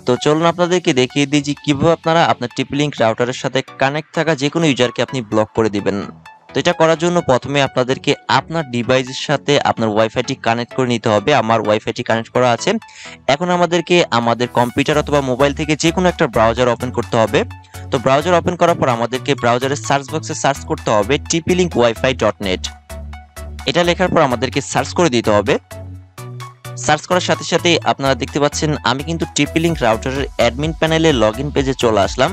তো চলুন আপনাদেরকে দেখিয়ে দিই যে কিভাবে আপনারা আপনার TP-Link রাউটারের সাথে কানেক্ট থাকা যে কোনো ইউজারকে আপনি ব্লক করে দিবেন। তো এটা করার জন্য প্রথমে আপনাদেরকে আপনার ডিভাইসের সাথে আপনার ওয়াইফাইটি কানেক্ট করে নিতে হবে। আমার ওয়াইফাইটি কানেক্ট করা আছে। এখন আমাদেরকে আমাদের কম্পিউটার অথবা মোবাইল থেকে যে কোনো একটা ব্রাউজার ওপেন করতে হবে। তো ব্রাউজার ওপেন করার পর আমাদেরকে ব্রাউজারের সার্চ বক্সে সার্চ করতে হবে TP-Link-Wi-Fi.net। এটা লেখার পর আমাদেরকে সার্চ করে দিতে হবে। সার্চ করার সাথে সাথে আপনারা দেখতে পাচ্ছেন আমি কিন্তু TP-Link রাউটারের অ্যাডমিন প্যানেলে লগইন পেজে চলে আসলাম।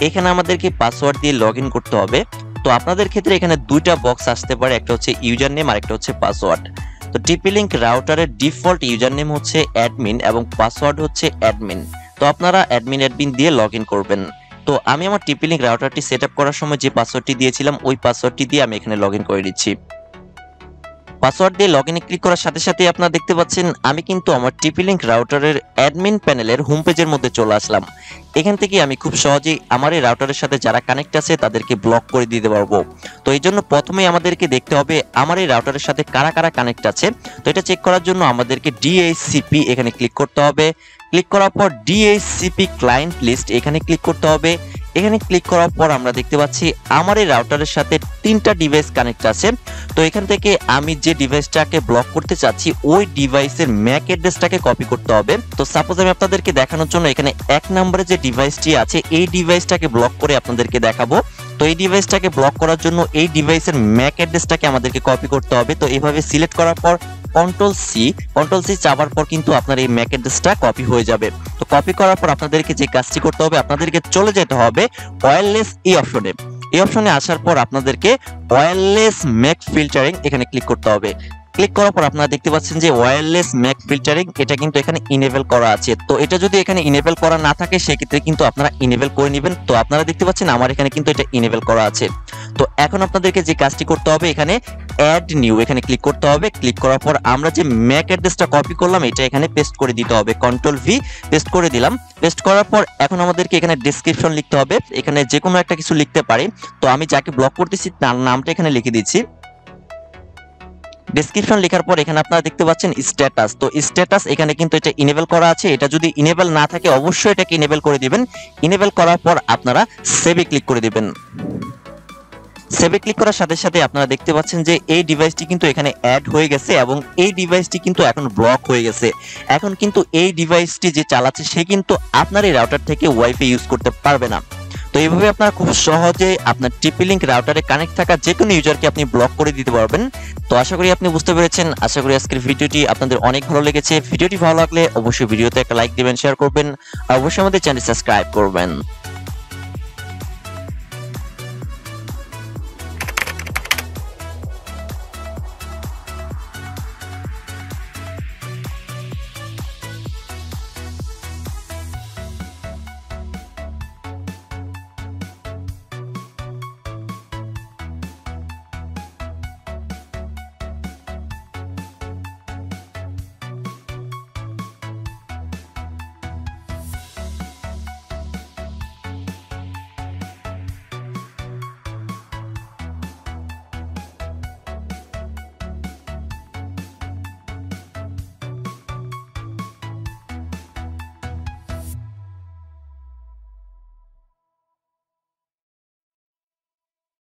এখানে আমাদেরকে পাসওয়ার্ড দিয়ে লগইন করতে হবে। তো আপনাদের ক্ষেত্রে এখানে দুইটা বক্স আসতে পারে, একটা হচ্ছে ইউজার নেম আর একটা হচ্ছে পাসওয়ার্ড। তো TP-Link রাউটারের ডিফল্ট ইউজার নেম হচ্ছে অ্যাডমিন এবং পাসওয়ার্ড হচ্ছে অ্যাডমিন। তো আপনারা অ্যাডমিন দিয়ে লগইন করবেন। তো আমি আমার TP-Link রাউটারটি সেটআপ করার সময় যে পাসওয়ার্ডটি দিয়েছিলাম ওই পাসওয়ার্ডটি দিয়ে আমি এখানে লগইন করে দিচ্ছি। পাসওয়ার্ড দিয়ে লগইনে ক্লিক করার সাথে সাথে আপনারা দেখতে পাচ্ছেন আমি কিন্তু আমার TP-Link রাউটারের অ্যাডমিন প্যানেলের হোম পেজের মধ্যে চলে আসলাম। এখান থেকে আমি খুব সহজেই আমার এই রাউটারের সাথে যারা কানেক্ট আছে তাদেরকে ব্লক করে দিতে পারবো। তো এই জন্য প্রথমেই আমাদেরকে দেখতে হবে আমার এই রাউটারের সাথে কারা কারা কানেক্ট আছে। তো এটা চেক করার জন্য আমাদেরকে DHCP এখানে ক্লিক করতে হবে। ক্লিক করার পর DHCP ক্লায়েন্ট লিস্ট এখানে ক্লিক করতে হবে। এখানে ক্লিক করার পর আমরা দেখতে পাচ্ছি আমার এই রাউটারের সাথে 3টা ডিভাইস কানেক্ট আছে। তো এখান থেকে আমি যে ডিভাইসটাকে ব্লক করতে চাচ্ছি ওই ডিভাইসের ম্যাক অ্যাড্রেসটাকে কপি করতে হবে। তো সাপোজ আমি আপনাদেরকে দেখানোর জন্য এখানে 1 নম্বরে যে ডিভাইসটি আছে এই ডিভাইসটাকে ব্লক করে আপনাদেরকে দেখাবো। তো এই ডিভাইসটাকে ব্লক করার জন্য এই ডিভাইসের ম্যাক অ্যাড্রেসটাকে আমাদেরকে কপি করতে হবে। তো এইভাবে সিলেক্ট করার পর কন্ট্রোল সি চাপার পর কিন্তু আপনার এই ম্যাক অ্যাড্রেসটা কপি হয়ে যাবে। তো কপি করার পর আপনাদেরকে যে কাজটি করতে হবে আপনাদেরকে চলে যেতে হবে ওয়্যারলেস এই অপশনে। এই অপশনে আসার পর আপনাদেরকে ওয়্যারলেস ম্যাক ফিল্টারিং এখানে ক্লিক করতে হবে। ক্লিক করার পর আপনারা দেখতে পাচ্ছেন যে ওয়্যারলেস ম্যাক ফিল্টারিং এটা কিন্তু এখানে ইনেবল করা আছে। তো এটা যদি এখানে ইনেবল করা না থাকে সেক্ষেত্রে কিন্তু আপনারা ইনেবল করে নেবেন। তো আপনারা দেখতে পাচ্ছেন আমার এখানে কিন্তু এটা ইনেবল করা আছে। তো এখন আপনাদেরকে যে কাজটি করতে হবে এখানে অ্যাড নিউ এখানে ক্লিক করতে হবে। ক্লিক করার পর আমরা যে ম্যাক অ্যাড্রেসটা কপি করলাম এটা এখানে পেস্ট করে দিতে হবে। কন্ট্রোল ভি পেস্ট করে দিলাম। পেস্ট করার পর এখন আমাদেরকে এখানে ডেসক্রিপশন লিখতে হবে। এখানে যে কোনো একটা কিছু লিখতে পারি। তো আমি যাকে ব্লক করতেছি তার নামটা এখানে লিখে দিচ্ছি। ডেসক্রিপশন লেখার পর এখানে আপনারা দেখতে পাচ্ছেন স্ট্যাটাস। তো স্ট্যাটাস এখানে কিন্তু এটা ইনেবল করা আছে। এটা যদি ইনেবল না থাকে অবশ্যই এটাকে ইনেবল করে দিবেন। ইনেবল করার পর আপনারা সেভে ক্লিক করে দিবেন। সেভে ক্লিক করার সাথে সাথে আপনারা দেখতে পাচ্ছেন যে এই ডিভাইসটি কিন্তু এখানে অ্যাড হয়ে গেছে এবং এই ডিভাইসটি কিন্তু এখন ব্লক হয়ে গেছে। এখন কিন্তু এই ডিভাইসটি যে চালাচ্ছে সে কিন্তু আপনার এই রাউটার থেকে ওয়াইফাই ইউজ করতে পারবে না। তো এইভাবে আপনারা খুব সহজে আপনার TP-Link রাউটারে কানেক্ট থাকা যে কোনো ইউজারকে আপনি ব্লক করে দিতে পারবেন। তো আশা করি আপনি বুঝতে পেরেছেন। আশা করি আজকের ভিডিওটি আপনাদের অনেক ভালো লেগেছে। ভিডিওটি ভালো লাগলে অবশ্যই ভিডিওতে একটা লাইক দিবেন, শেয়ার করবেন আর অবশ্যই আমাদের চ্যানেল সাবস্ক্রাইব করবেন।